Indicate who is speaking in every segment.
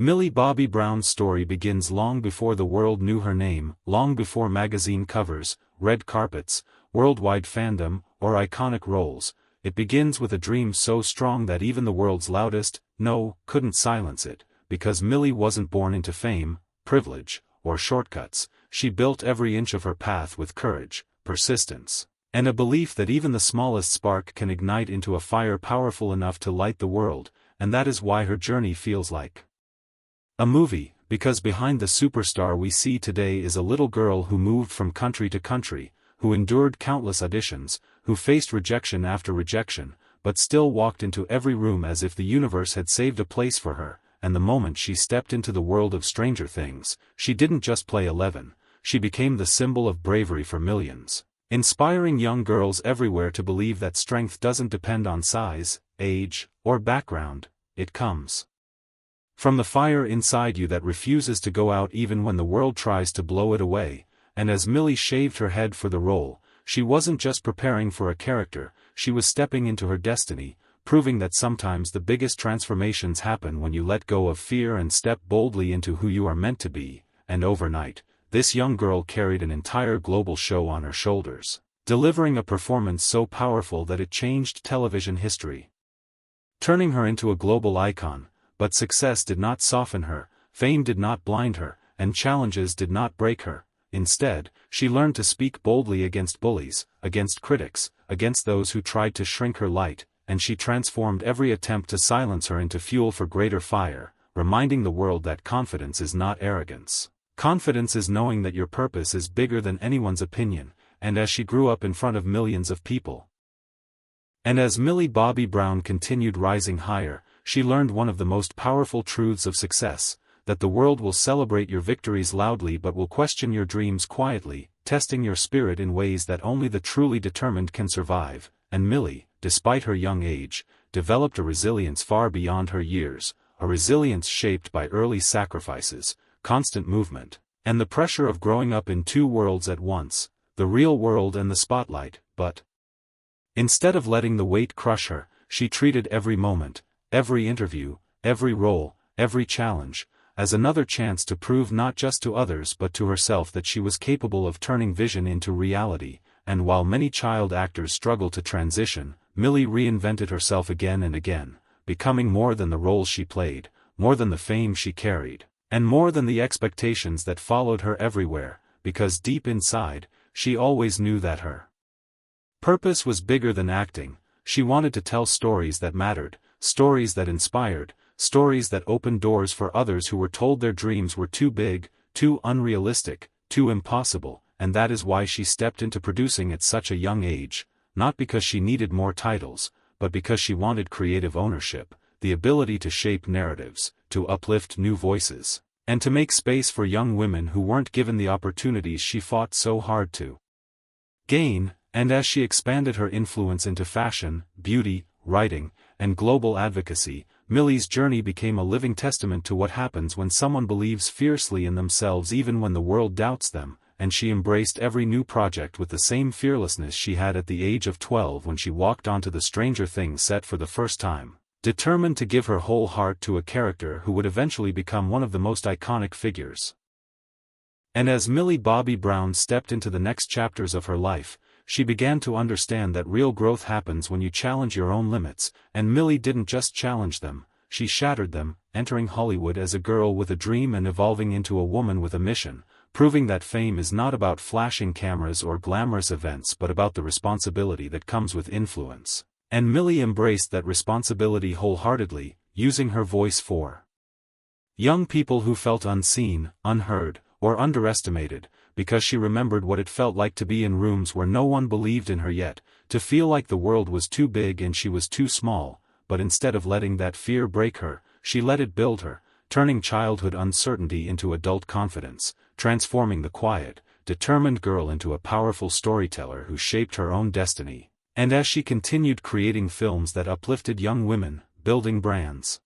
Speaker 1: Millie Bobby Brown's story begins long before the world knew her name, long before magazine covers, red carpets, worldwide fandom, or iconic roles. It begins with a dream so strong that even the world's loudest "no" couldn't silence it, because Millie wasn't born into fame, privilege, or shortcuts. She built every inch of her path with courage, persistence, and a belief that even the smallest spark can ignite into a fire powerful enough to light the world, and that is why her journey feels like a movie, because behind the superstar we see today is a little girl who moved from country to country, who endured countless auditions, who faced rejection after rejection, but still walked into every room as if the universe had saved a place for her, and the moment she stepped into the world of Stranger Things, she didn't just play 11, she became the symbol of bravery for millions, inspiring young girls everywhere to believe that strength doesn't depend on size, age, or background. It comes from the fire inside you that refuses to go out even when the world tries to blow it away. And as Millie shaved her head for the role, she wasn't just preparing for a character, she was stepping into her destiny, proving that sometimes the biggest transformations happen when you let go of fear and step boldly into who you are meant to be. And overnight, this young girl carried an entire global show on her shoulders, delivering a performance so powerful that it changed television history, turning her into a global icon. But success did not soften her, fame did not blind her, and challenges did not break her. Instead, she learned to speak boldly against bullies, against critics, against those who tried to shrink her light, and she transformed every attempt to silence her into fuel for greater fire, reminding the world that confidence is not arrogance. Confidence is knowing that your purpose is bigger than anyone's opinion. And as she grew up in front of millions of people, and as Millie Bobby Brown continued rising higher, she learned one of the most powerful truths of success, that the world will celebrate your victories loudly but will question your dreams quietly, testing your spirit in ways that only the truly determined can survive. And Millie, despite her young age, developed a resilience far beyond her years, a resilience shaped by early sacrifices, constant movement, and the pressure of growing up in two worlds at once, the real world and the spotlight. But instead of letting the weight crush her, she treated every moment, every interview, every role, every challenge, as another chance to prove not just to others but to herself that she was capable of turning vision into reality. And while many child actors struggle to transition, Millie reinvented herself again and again, becoming more than the roles she played, more than the fame she carried, and more than the expectations that followed her everywhere, because deep inside, she always knew that her purpose was bigger than acting. She wanted to tell stories that mattered, stories that inspired, stories that opened doors for others who were told their dreams were too big, too unrealistic, too impossible. And that is why she stepped into producing at such a young age, not because she needed more titles, but because she wanted creative ownership, the ability to shape narratives, to uplift new voices, and to make space for young women who weren't given the opportunities she fought so hard to gain. And as she expanded her influence into fashion, beauty, writing, and global advocacy, Millie's journey became a living testament to what happens when someone believes fiercely in themselves even when the world doubts them. And she embraced every new project with the same fearlessness she had at the age of 12 when she walked onto the Stranger Things set for the first time, determined to give her whole heart to a character who would eventually become one of the most iconic figures. And as Millie Bobby Brown stepped into the next chapters of her life, she began to understand that real growth happens when you challenge your own limits. And Millie didn't just challenge them, she shattered them, entering Hollywood as a girl with a dream and evolving into a woman with a mission, proving that fame is not about flashing cameras or glamorous events but about the responsibility that comes with influence. And Millie embraced that responsibility wholeheartedly, using her voice for young people who felt unseen, unheard, or underestimated, because she remembered what it felt like to be in rooms where no one believed in her yet, to feel like the world was too big and she was too small. But instead of letting that fear break her, she let it build her, turning childhood uncertainty into adult confidence, transforming the quiet, determined girl into a powerful storyteller who shaped her own destiny. And as she continued creating films that uplifted young women, building brands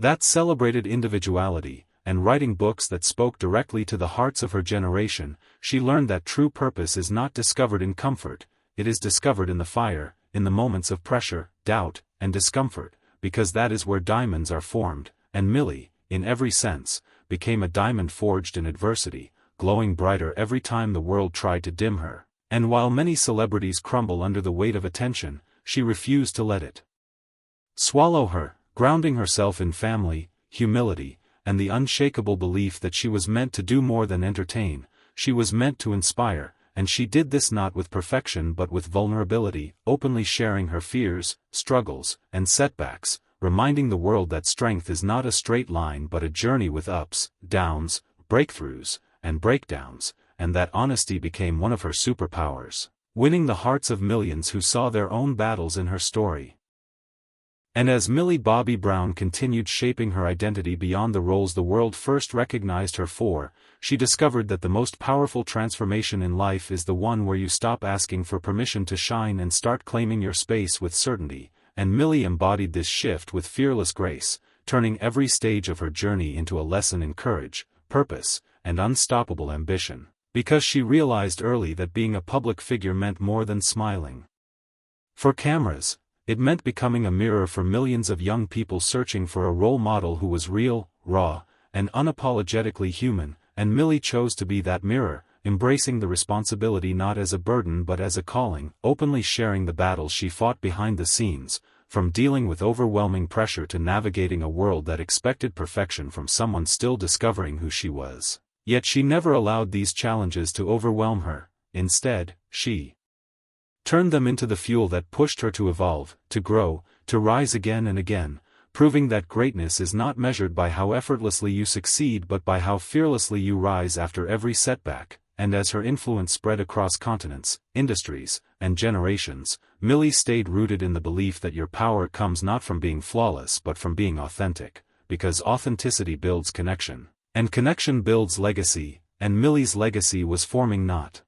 Speaker 1: that celebrated individuality, and writing books that spoke directly to the hearts of her generation, she learned that true purpose is not discovered in comfort, it is discovered in the fire, in the moments of pressure, doubt, and discomfort, because that is where diamonds are formed. And Millie, in every sense, became a diamond forged in adversity, glowing brighter every time the world tried to dim her. And while many celebrities crumble under the weight of attention, she refused to let it swallow her, grounding herself in family, humility, and the unshakable belief that she was meant to do more than entertain. She was meant to inspire, and she did this not with perfection but with vulnerability, openly sharing her fears, struggles, and setbacks, reminding the world that strength is not a straight line but a journey with ups, downs, breakthroughs, and breakdowns, and that honesty became one of her superpowers, winning the hearts of millions who saw their own battles in her story. And as Millie Bobby Brown continued shaping her identity beyond the roles the world first recognized her for, she discovered that the most powerful transformation in life is the one where you stop asking for permission to shine and start claiming your space with certainty, and Millie embodied this shift with fearless grace, turning every stage of her journey into a lesson in courage, purpose, and unstoppable ambition, because she realized early that being a public figure meant more than smiling for cameras. It meant becoming a mirror for millions of young people searching for a role model who was real, raw, and unapologetically human, and Millie chose to be that mirror, embracing the responsibility not as a burden but as a calling, openly sharing the battles she fought behind the scenes, from dealing with overwhelming pressure to navigating a world that expected perfection from someone still discovering who she was. Yet she never allowed these challenges to overwhelm her. Instead, she turned them into the fuel that pushed her to evolve, to grow, to rise again and again, proving that greatness is not measured by how effortlessly you succeed but by how fearlessly you rise after every setback. And as her influence spread across continents, industries, and generations, Millie stayed rooted in the belief that your power comes not from being flawless but from being authentic, because authenticity builds connection, and connection builds legacy, and Millie's legacy was forming not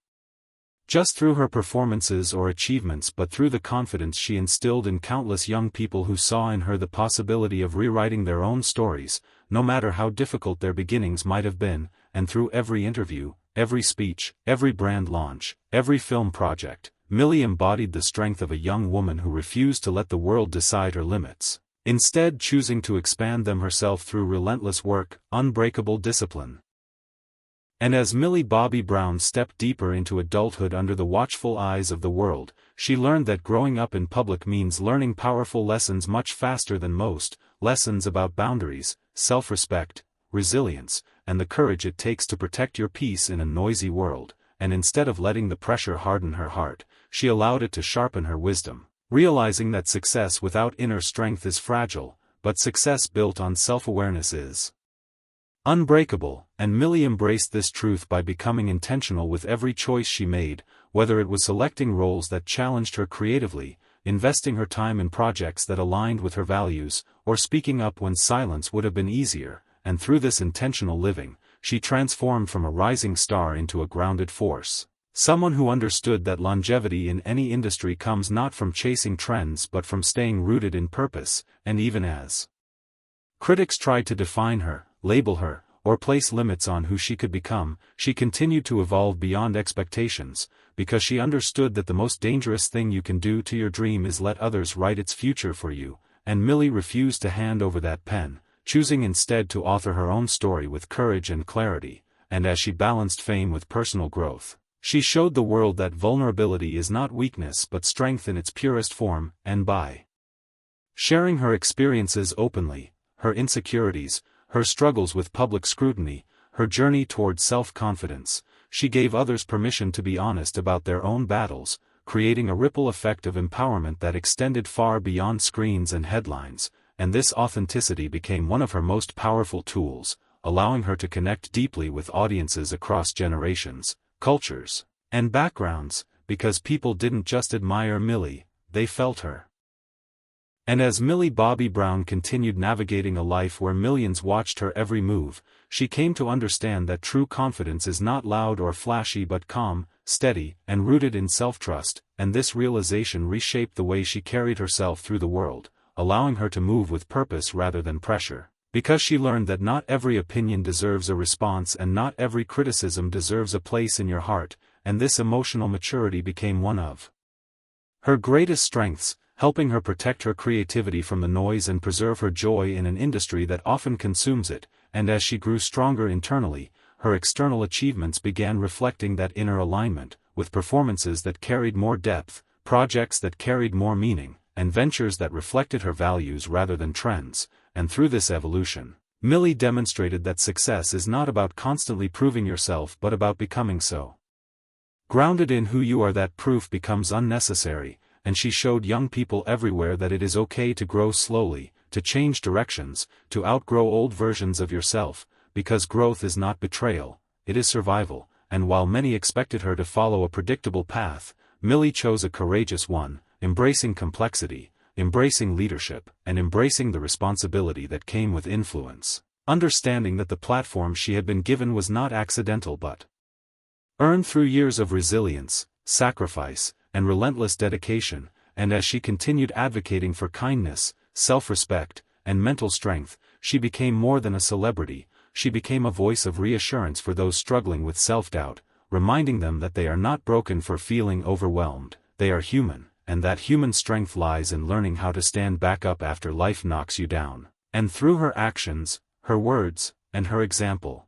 Speaker 1: just through her performances or achievements but through the confidence she instilled in countless young people who saw in her the possibility of rewriting their own stories, no matter how difficult their beginnings might have been, and through every interview, every speech, every brand launch, every film project, Millie embodied the strength of a young woman who refused to let the world decide her limits, instead choosing to expand them herself through relentless work, unbreakable discipline. And as Millie Bobby Brown stepped deeper into adulthood under the watchful eyes of the world, she learned that growing up in public means learning powerful lessons much faster than most, lessons about boundaries, self-respect, resilience, and the courage it takes to protect your peace in a noisy world. And instead of letting the pressure harden her heart, she allowed it to sharpen her wisdom, realizing that success without inner strength is fragile, but success built on self-awareness is unbreakable. And Millie embraced this truth by becoming intentional with every choice she made, whether it was selecting roles that challenged her creatively, investing her time in projects that aligned with her values, or speaking up when silence would have been easier. And through this intentional living, she transformed from a rising star into a grounded force, someone who understood that longevity in any industry comes not from chasing trends but from staying rooted in purpose. And even as critics tried to define her, label her, or place limits on who she could become, she continued to evolve beyond expectations, because she understood that the most dangerous thing you can do to your dream is let others write its future for you. And Millie refused to hand over that pen, choosing instead to author her own story with courage and clarity. And as she balanced fame with personal growth, she showed the world that vulnerability is not weakness but strength in its purest form. And by sharing her experiences openly, her insecurities, her struggles with public scrutiny, her journey toward self-confidence, she gave others permission to be honest about their own battles, creating a ripple effect of empowerment that extended far beyond screens and headlines. And this authenticity became one of her most powerful tools, allowing her to connect deeply with audiences across generations, cultures, and backgrounds, because people didn't just admire Millie, they felt her. And as Millie Bobby Brown continued navigating a life where millions watched her every move, she came to understand that true confidence is not loud or flashy but calm, steady, and rooted in self-trust. And this realization reshaped the way she carried herself through the world, allowing her to move with purpose rather than pressure, because she learned that not every opinion deserves a response and not every criticism deserves a place in your heart. And this emotional maturity became one of her greatest strengths, helping her protect her creativity from the noise and preserve her joy in an industry that often consumes it, and as she grew stronger internally, her external achievements began reflecting that inner alignment, with performances that carried more depth, projects that carried more meaning, and ventures that reflected her values rather than trends, and through this evolution, Millie demonstrated that success is not about constantly proving yourself but about becoming so. Grounded in who you are, that proof becomes unnecessary, and she showed young people everywhere that it is okay to grow slowly, to change directions, to outgrow old versions of yourself, because growth is not betrayal, it is survival, and while many expected her to follow a predictable path, Millie chose a courageous one, embracing complexity, embracing leadership, and embracing the responsibility that came with influence, understanding that the platform she had been given was not accidental but earned through years of resilience, sacrifice, and relentless dedication, and as she continued advocating for kindness, self-respect, and mental strength, she became more than a celebrity, she became a voice of reassurance for those struggling with self-doubt, reminding them that they are not broken for feeling overwhelmed, they are human, and that human strength lies in learning how to stand back up after life knocks you down. And through her actions, her words, and her example,